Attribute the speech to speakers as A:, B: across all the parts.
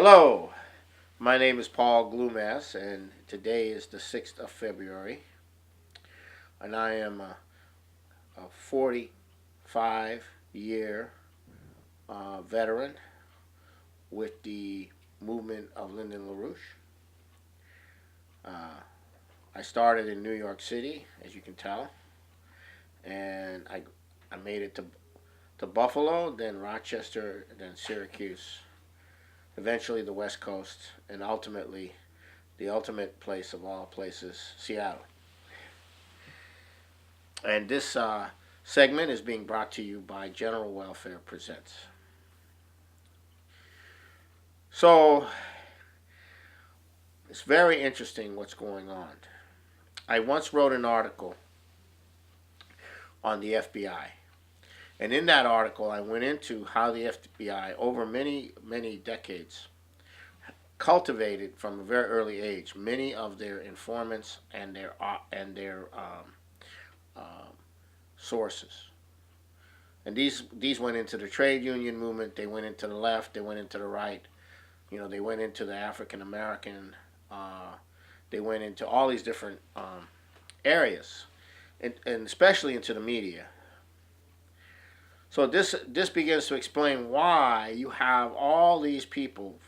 A: Hello, my name is Paul Glumaz, and today is the 6th of February, and I am a 45-year veteran with the movement of Lyndon LaRouche. I started in New York City, as you can tell, and I made it to Buffalo, then Rochester, then Syracuse, eventually the West Coast, and ultimately the ultimate place of all places, Seattle. And this segment is being brought to you by General Welfare Presents. So, it's very interesting what's going on. I once wrote an article on the FBI. And in that article, I went into how the FBI, over many, many decades, cultivated from a very early age many of their informants and their sources. And these went into the trade union movement. They went into the left. They went into the right. You know, they went into the African American. They went into all these different areas, and especially into the media. So this begins to explain why you have all these people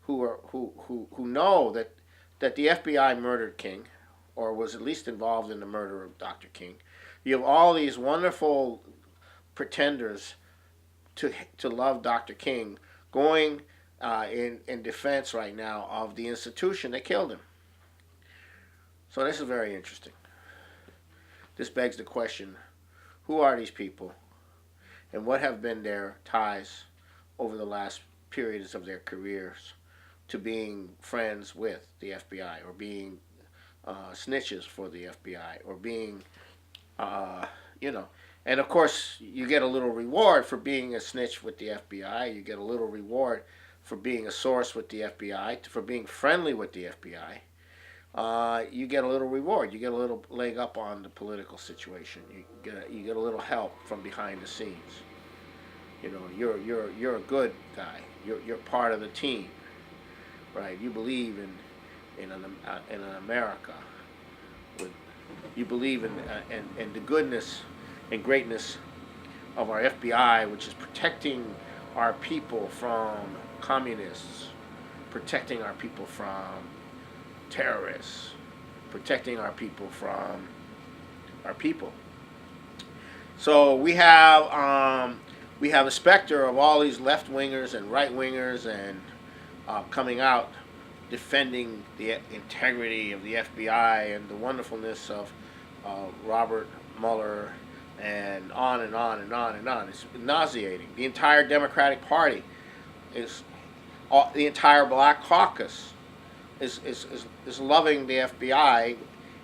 A: who know that the FBI murdered King, or was at least involved in the murder of Dr. King. You have all these wonderful pretenders to love Dr. King going in defense right now of the institution that killed him. So this is very interesting. This begs the question: who are these people? And what have been their ties over the last periods of their careers to being friends with the FBI, or being snitches for the FBI, or being, And of course, you get a little reward for being a snitch with the FBI. You get a little reward for being a source with the FBI, for being friendly with the FBI. You get a little reward. You get a little leg up on the political situation. You get a little help from behind the scenes. You know, you're a good guy. You're part of the team, right? You believe in an America. You believe in the goodness and greatness of our FBI, which is protecting our people from communists, protecting our people from terrorists, protecting our people from our people. So we have a specter of all these left-wingers and right-wingers and coming out defending the integrity of the FBI and the wonderfulness of Robert Mueller, and on and on and on and on. It's nauseating. The entire Democratic Party the entire Black Caucus is loving the FBI,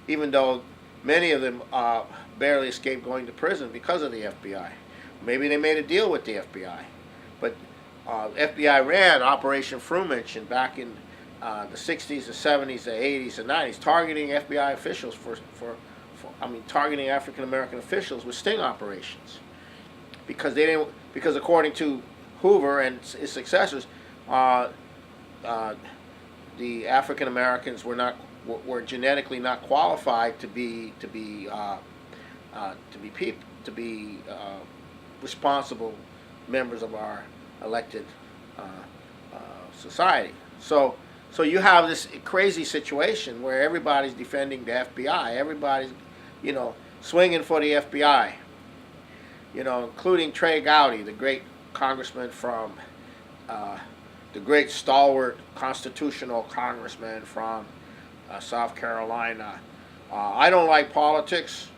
A: even though many of them barely escaped going to prison because of the FBI. Maybe they made a deal with the FBI, but FBI ran Operation Frumention back in the 60s, the 70s, the 80s, the 90s, targeting FBI officials targeting African American officials with sting operations, because according to Hoover and his successors, the African Americans were genetically not qualified to be responsible members of our elected society. So you have this crazy situation where everybody's defending the FBI. Everybody's, swinging for the FBI. Including Trey Gowdy, the great congressman from, the great stalwart constitutional congressman from South Carolina. I don't like politics.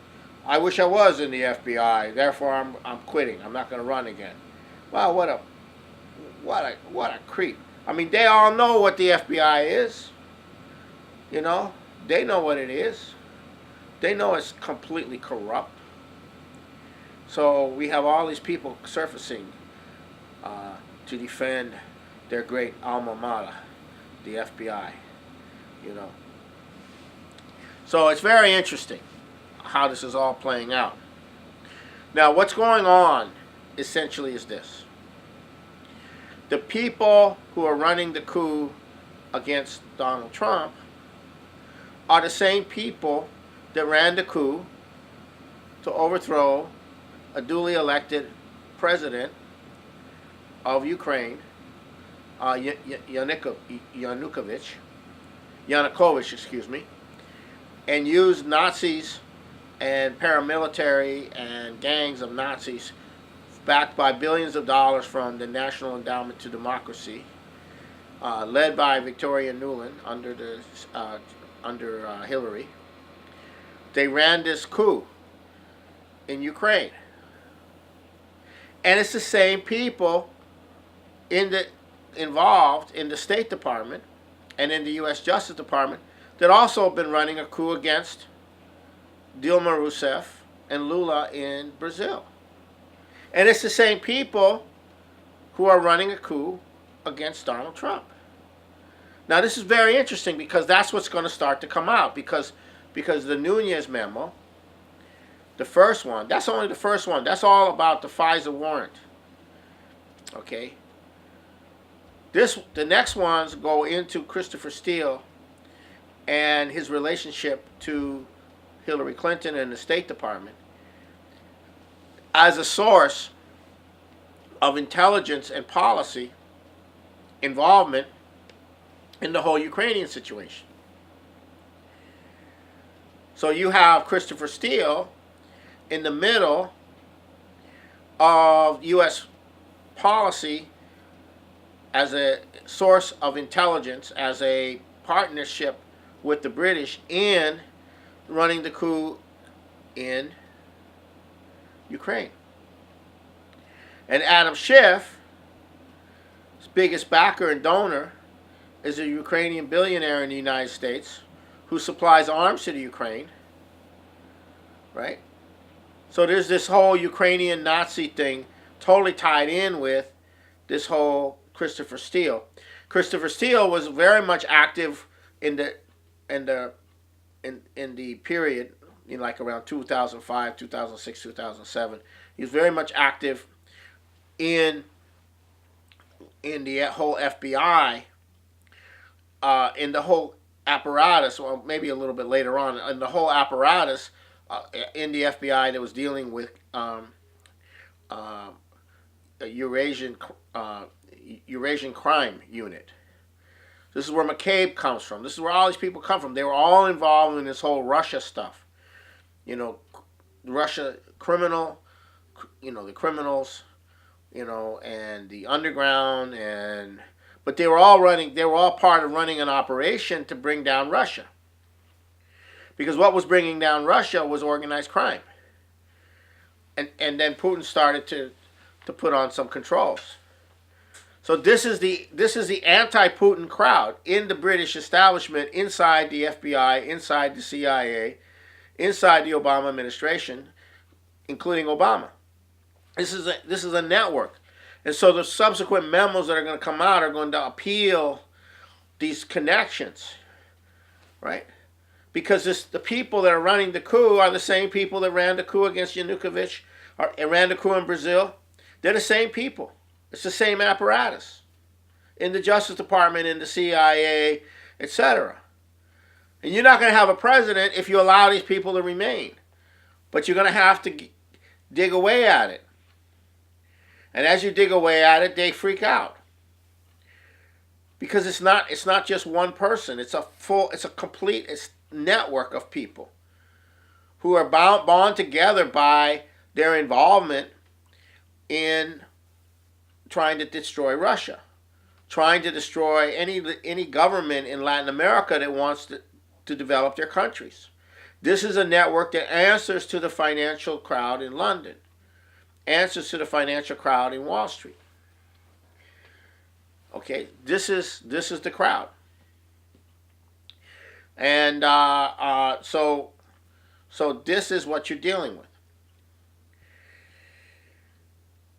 A: I wish I was in the FBI. Therefore, I'm quitting. I'm not going to run again. Wow, what a creep. I mean, they all know what the FBI is. They know what it is. They know it's completely corrupt. So we have all these people surfacing to defend their great alma mater, the FBI. So it's very interesting how this is all playing out. Now, what's going on essentially is this: The people who are running the coup against Donald Trump are the same people that ran the coup to overthrow a duly elected president of Ukraine, Yanukovych, excuse me, and used Nazis and paramilitary and gangs of Nazis backed by billions of dollars from the National Endowment to Democracy, led by Victoria Nuland under Hillary. They ran this coup in Ukraine. And it's the same people involved in the State Department and in the U.S. Justice Department that also have been running a coup against Dilma Rousseff and Lula in Brazil. And it's the same people who are running a coup against Donald Trump. Now this is very interesting because that's what's going to start to come out because the Nunes memo, the first one, that's only the first one. That's all about the FISA warrant. Okay? The next ones go into Christopher Steele and his relationship to Hillary Clinton and the State Department as a source of intelligence and policy involvement in the whole Ukrainian situation. So you have Christopher Steele in the middle of U.S. policy as a source of intelligence, as a partnership with the British in running the coup in Ukraine. And Adam Schiff's biggest backer and donor is a Ukrainian billionaire in the United States who supplies arms to the Ukraine, right? So there's this whole Ukrainian Nazi thing totally tied in with this whole Christopher Steele. Christopher Steele was very much active in the period, like around 2005, 2006, 2007. He was very much active in the whole FBI, in the whole apparatus, or maybe a little bit later on, in the whole apparatus in the FBI that was dealing with the Eurasian Crime Unit. This is where McCabe comes from. This is where all these people come from. They were all involved in this whole Russia stuff. Russia criminal, the criminals, and the underground, but they were all part of running an operation to bring down Russia. Because what was bringing down Russia was organized crime. And then Putin started to put on some controls. So this is the anti-Putin crowd in the British establishment, inside the FBI, inside the CIA, inside the Obama administration, including Obama. This is a network. And so the subsequent memos that are going to come out are going to appeal these connections, right? Because the people that are running the coup are the same people that ran the coup against Yanukovych, or ran the coup in Brazil. They're the same people. It's the same apparatus in the Justice Department, in the CIA, etc. And you're not going to have a president if you allow these people to remain. But you're going to have to dig away at it. And as you dig away at it, they freak out. Because it's not just one person. It's a complete network of people who are bound together by their involvement in trying to destroy Russia, trying to destroy any government in Latin America that wants to develop their countries. This is a network that answers to the financial crowd in London, answers to the financial crowd in Wall Street. Okay, this is the crowd, and so this is what you're dealing with.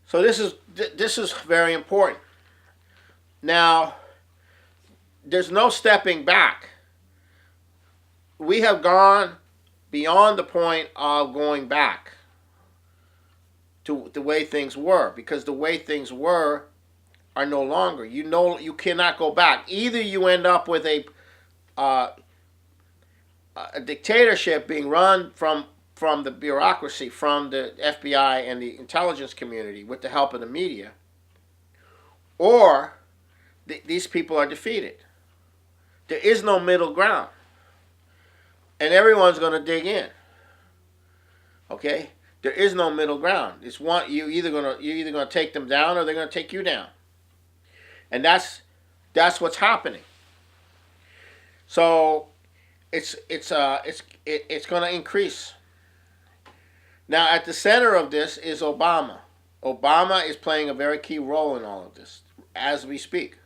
A: So this is very important. Now, there's no stepping back. We have gone beyond the point of going back to the way things were, because the way things were are no longer. You cannot go back. Either you end up with uh, a dictatorship being run from the bureaucracy, from the FBI and the intelligence community with the help of the media, or these people are defeated. There is no middle ground, and everyone's going to dig in. Okay, there is no middle ground. It's one you're either gonna take them down or they're going to take you down, and that's what's happening. So it's going to increase. Now, at the center of this is Obama. Obama is playing a very key role in all of this as we speak.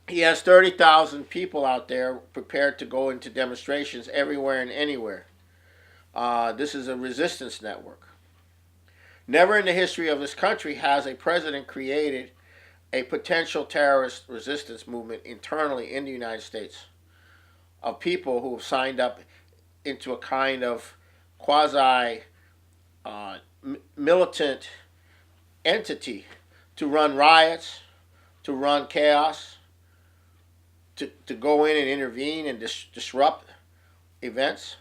A: He has 30,000 people out there prepared to go into demonstrations everywhere and anywhere. This is a resistance network. Never in the history of this country has a president created a potential terrorist resistance movement internally in the United States of people who have signed up into a kind of quasi militant entity to run riots, to run chaos, to go in and intervene and disrupt events,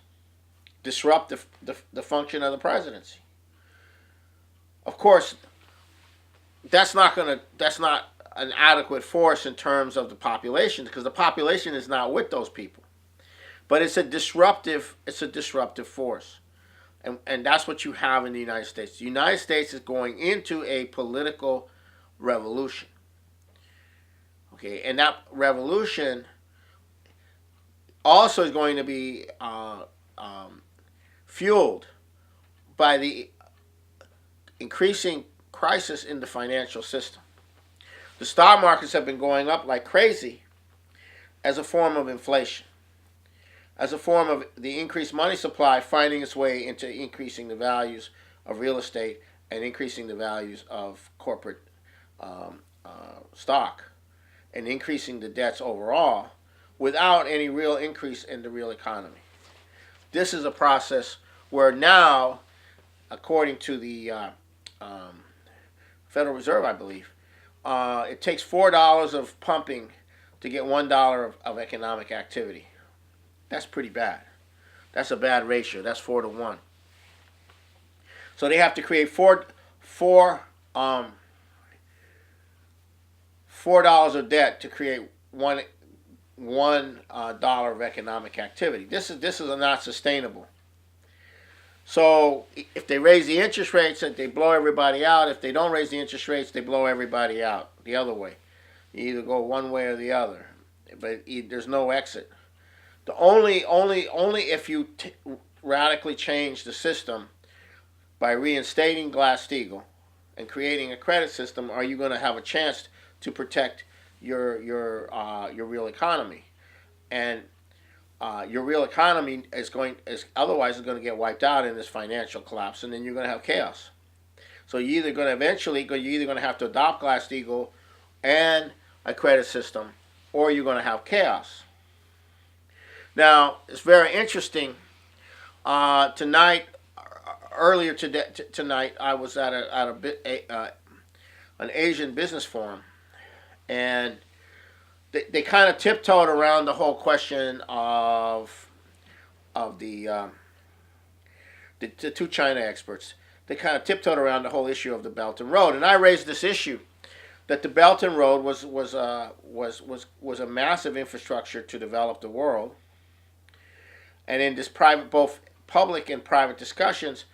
A: disrupt the function of the presidency. Of course, that's not an adequate force in terms of the population, because the population is not with those people. But it's a disruptive force. And that's what you have in the United States. The United States is going into a political revolution. Okay, and that revolution also is going to be fueled by the increasing crisis in the financial system. The stock markets have been going up like crazy as a form of inflation, as a form of the increased money supply finding its way into increasing the values of real estate and increasing the values of corporate stock, and increasing the debts overall without any real increase in the real economy. This is a process where now, according to the Federal Reserve, I believe, it takes $4 of pumping to get $1 of economic activity. That's pretty bad. That's a bad ratio. That's 4 to 1. So they have to create $4 of debt to create one dollar of economic activity. This is not sustainable. So if they raise the interest rates, they blow everybody out. If they don't raise the interest rates, they blow everybody out the other way. You either go one way or the other, but there's no exit. The only if you radically change the system by reinstating Glass-Steagall and creating a credit system, are you going to have a chance to protect your real economy. And your real economy otherwise is going to get wiped out in this financial collapse, and then you're going to have chaos. So you're either going to have to adopt Glass-Steagall and a credit system, or you're going to have chaos. Now, it's very interesting. Tonight, earlier tonight, I was at an Asian business forum, and they kind of tiptoed around the whole question of the two China experts. They kind of tiptoed around the whole issue of the Belt and Road, and I raised this issue that the Belt and Road was a massive infrastructure to develop the world, and in this both public and private discussions,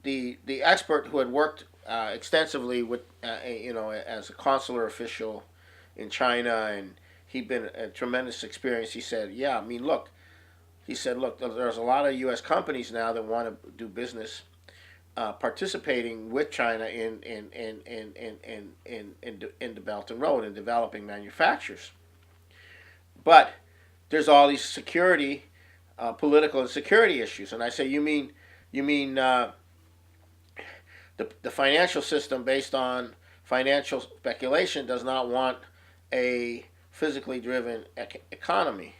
A: the expert who had worked extensively with as a consular official in China, and he'd been a tremendous experience. He said, "Yeah, I mean, look." He said, "Look, there's a lot of U.S. companies now that want to do business, participating with China in the Belt and Road and developing manufacturers. But there's all these security, political and security issues." And I say, "You mean the financial system based on financial speculation does not want a physically driven economy,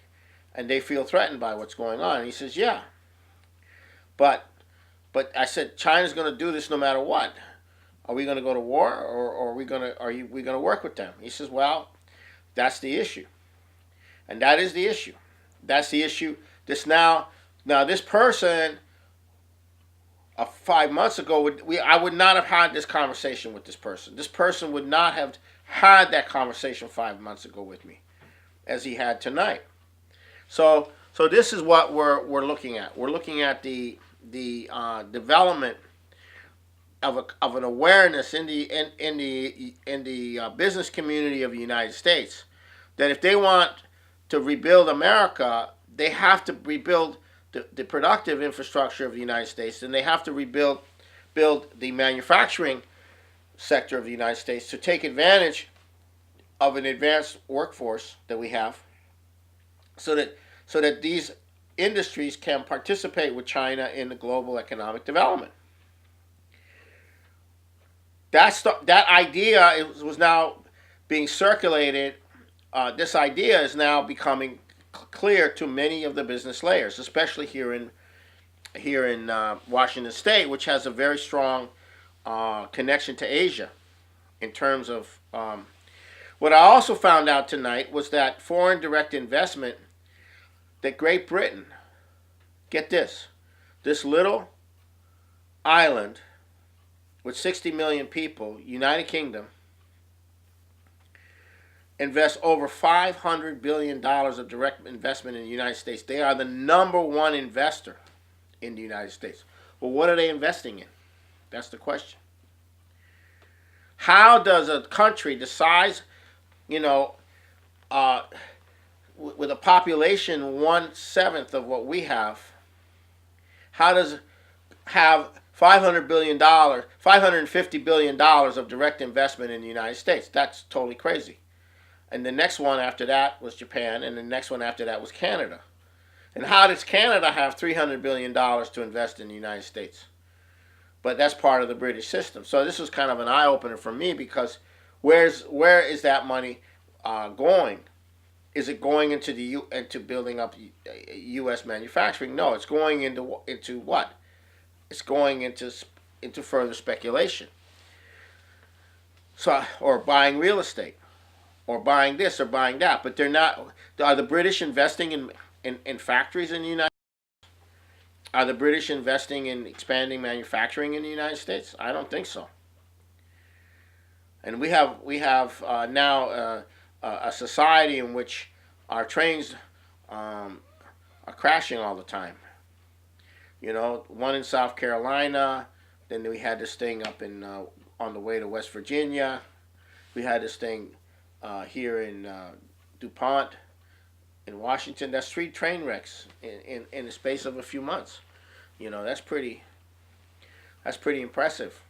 A: and they feel threatened by what's going on?" And he says, "Yeah, but I said China's going to do this no matter what. Are we going to go to war, or are we going to work with them? He says, well, that's the issue, and that is the issue. That's the issue. Now this person 5 months ago I would not have had this conversation with this person. This person would not have had that conversation 5 months ago with me, as he had tonight. So this is what we're looking at. We're looking at the development of an awareness in the business community of the United States that if they want to rebuild America, they have to rebuild the productive infrastructure of the United States, and they have to build the manufacturing sector of the United States to take advantage of an advanced workforce that we have, so that these industries can participate with China in the global economic development. That idea was now being circulated. This idea is now becoming clear to many of the business layers, especially here in Washington State, which has a very strong connection to Asia in terms of. What I also found out tonight was that foreign direct investment, that Great Britain, get this little island with 60 million people, United Kingdom, invests over $500 billion of direct investment in the United States. They are the number one investor in the United States. Well, what are they investing in? That's the question. How does a country the size, with a population 1/7 of what we have, how does have $550 billion of direct investment in the United States? That's totally crazy. And the next one after that was Japan, and the next one after that was Canada. And how does Canada have $300 billion to invest in the United States? But that's part of the British system. So this was kind of an eye-opener for me, because where is that money going? Is it going into building up U.S. manufacturing? No, it's going into what? It's going into further speculation. So, or buying real estate, or buying this or buying that. But they're not. Are the British investing in factories in the United States? Are the British investing in expanding manufacturing in the United States? I don't think so. And we have now a society in which our trains are crashing all the time. One in South Carolina. Then we had this thing up on the way to West Virginia. We had this thing here in DuPont in Washington. That's 3 train wrecks in the space of a few months. That's pretty impressive.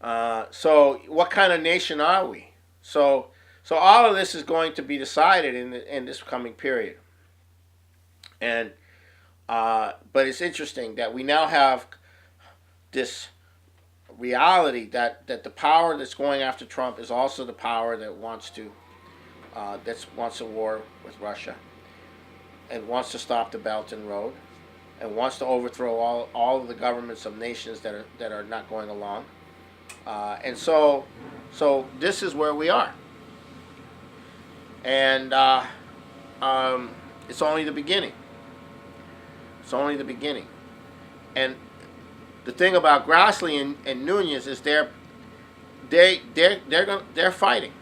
A: So what kind of nation are we? So all of this is going to be decided in this coming period. And but it's interesting that we now have this reality that the power that's going after Trump is also the power that wants a war with Russia, and wants to stop the Belt and Road, and wants to overthrow all of the governments of nations that are not going along. And so this is where we are. And it's only the beginning. It's only the beginning. And the thing about Grassley and Nunes is they're fighting.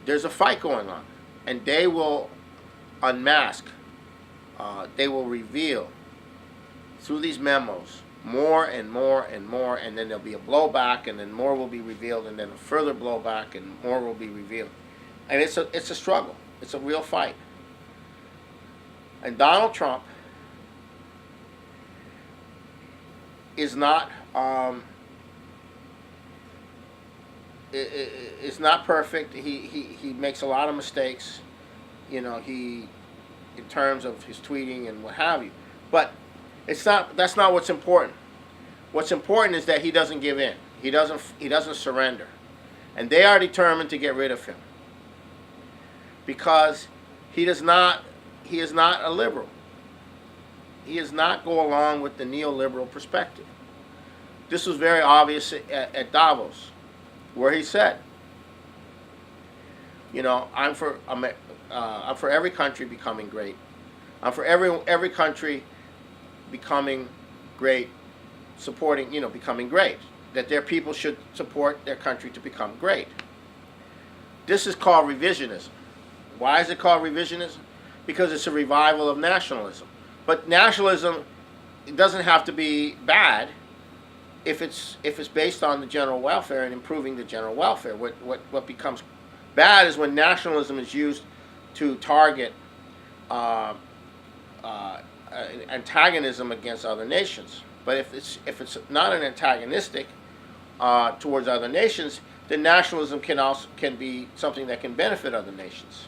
A: There's a fight going on, and they will unmask. They will reveal through these memos more and more and more, and then there'll be a blowback, and then more will be revealed, and then a further blowback, and more will be revealed. And it's a struggle. It's a real fight. And Donald Trump is not is not perfect. He makes a lot of mistakes, in terms of his tweeting and what have you. But that's not what's important. What's important is that he doesn't give in. He doesn't surrender. And they are determined to get rid of him, because he is not a liberal. He does not go along with the neoliberal perspective. This was very obvious at Davos, where he said, you know, I'm for every country becoming great. I'm for every country becoming great, supporting, you know, becoming great. That their people should support their country to become great. This is called revisionism. Why is it called revisionism? Because it's a revival of nationalism. But nationalism, it doesn't have to be bad if it's based on the general welfare and improving the general welfare. What becomes bad is when nationalism is used to target antagonism against other nations. But if it's not an antagonistic towards other nations, then nationalism can be something that can benefit other nations.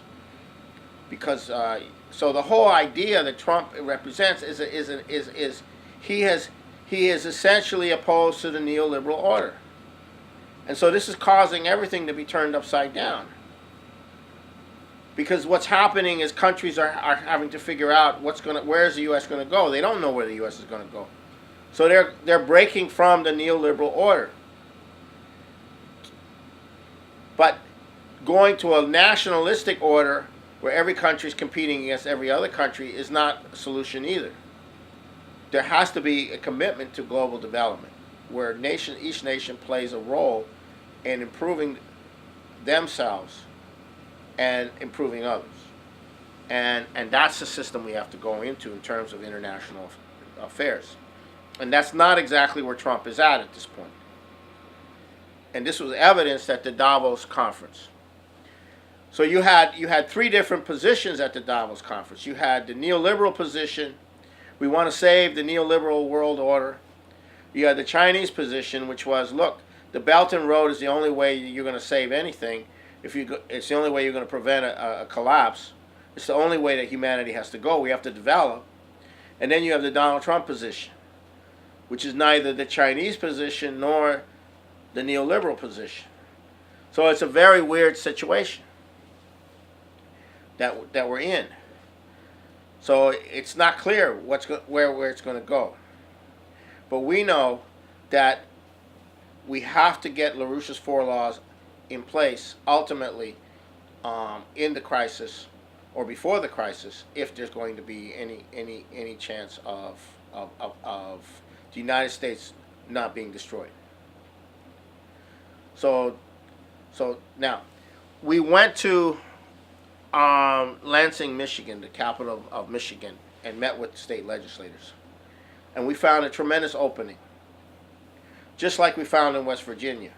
A: Because so the whole idea that Trump represents is he is essentially opposed to the neoliberal order, and so this is causing everything to be turned upside down. Because what's happening is countries are having to figure out where is the U.S. going to go. They don't know where the U.S. is going to go, so they're breaking from the neoliberal order. But going to a nationalistic order where every country is competing against every other country is not a solution either. There has to be a commitment to global development, where each nation plays a role in improving themselves and improving others. And that's the system we have to go into in terms of international affairs. And that's not exactly where Trump is at this point. And this was evidenced at the Davos conference. So you had three different positions at the Davos conference. You had the neoliberal position, we want to save the neoliberal world order. You had the Chinese position, which was, look, the Belt and Road is the only way you're going to save anything. It's the only way you're going to prevent a collapse. It's the only way that humanity has to go. We have to develop. And then you have the Donald Trump position, which is neither the Chinese position nor the neoliberal position. So it's a very weird situation that we're in. So it's not clear where it's going to go. But we know that we have to get LaRouche's 4 laws in place ultimately in the crisis or before the crisis, if there's going to be any chance of the United States not being destroyed. So now we went to Lansing, Michigan, the capital of Michigan, and met with state legislators. And we found a tremendous opening, just like we found in West Virginia,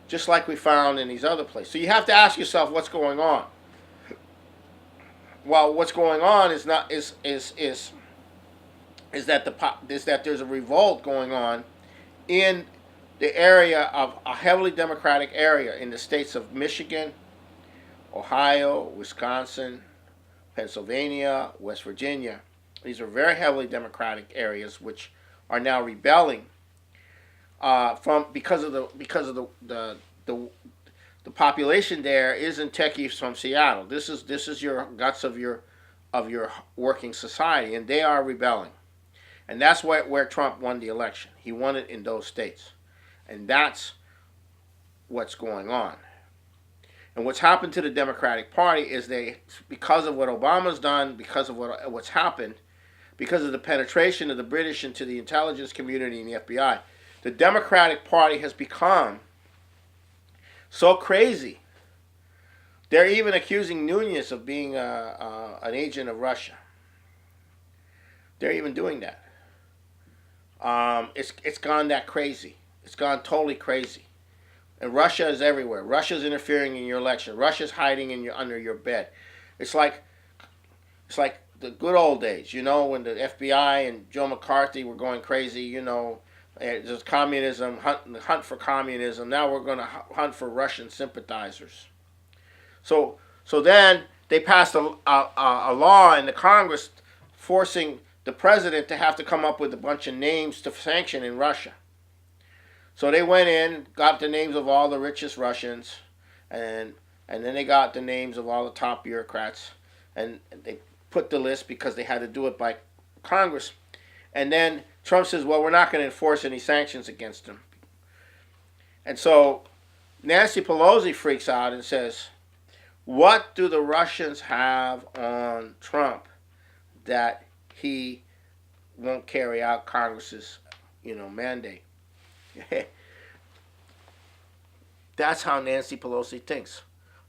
A: just like we found in these other places. So you have to ask yourself what's going on. Well, what's going on is that there's a revolt going on in the area of a heavily Democratic area in the states of Michigan, Ohio, Wisconsin, Pennsylvania, West Virginia. These are very heavily Democratic areas which are now rebelling because of the population there isn't techies from Seattle. This is your guts of your working society, and they are rebelling, and that's where Trump won the election. He won it in those states, and that's what's going on. And what's happened to the Democratic Party is because of what Obama's done, because of what's happened, because of the penetration of the British into the intelligence community and the FBI, the Democratic Party has become so crazy. They're even accusing Nunes of being an agent of Russia. They're even doing that. It's gone that crazy. It's gone totally crazy. And Russia is everywhere. Russia's interfering in your election. Russia's hiding under your bed. It's like the good old days, you know, when the FBI and Joe McCarthy were going crazy, you know, there's communism, hunt for communism. Now we're going to hunt for Russian sympathizers. So then they passed a law in the Congress forcing the president to have to come up with a bunch of names to sanction in Russia. So they went in, got the names of all the richest Russians, and then they got the names of all the top bureaucrats, and they put the list because they had to do it by Congress. And then Trump says, well, we're not going to enforce any sanctions against him. And so Nancy Pelosi freaks out and says, what do the Russians have on Trump that he won't carry out Congress's, mandate? That's how Nancy Pelosi thinks.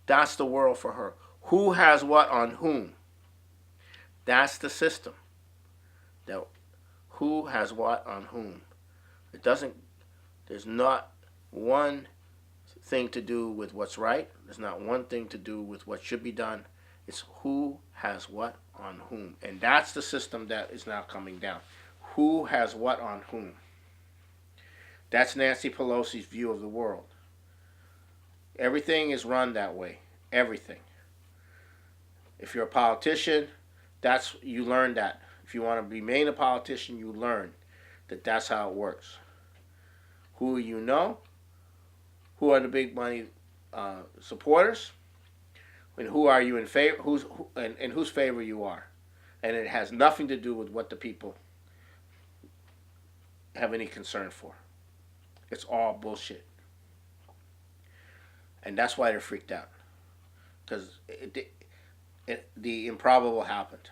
A: That's the world for her. Who has what on whom? That's the system. That who has what on whom? It doesn't. There's not one thing to do with what's right. There's not one thing to do with what should be done. It's who has what on whom. And that's the system that is now coming down. Who has what on whom? That's Nancy Pelosi's view of the world. Everything is run that way. Everything. If you're a politician, you learn that. If you want to remain a politician, you learn that that's how it works. Who you know, who are the big money supporters, and who are you in favor, in whose favor you are, and it has nothing to do with what the people have any concern for. It's all bullshit, and that's why they're freaked out, because the improbable happened.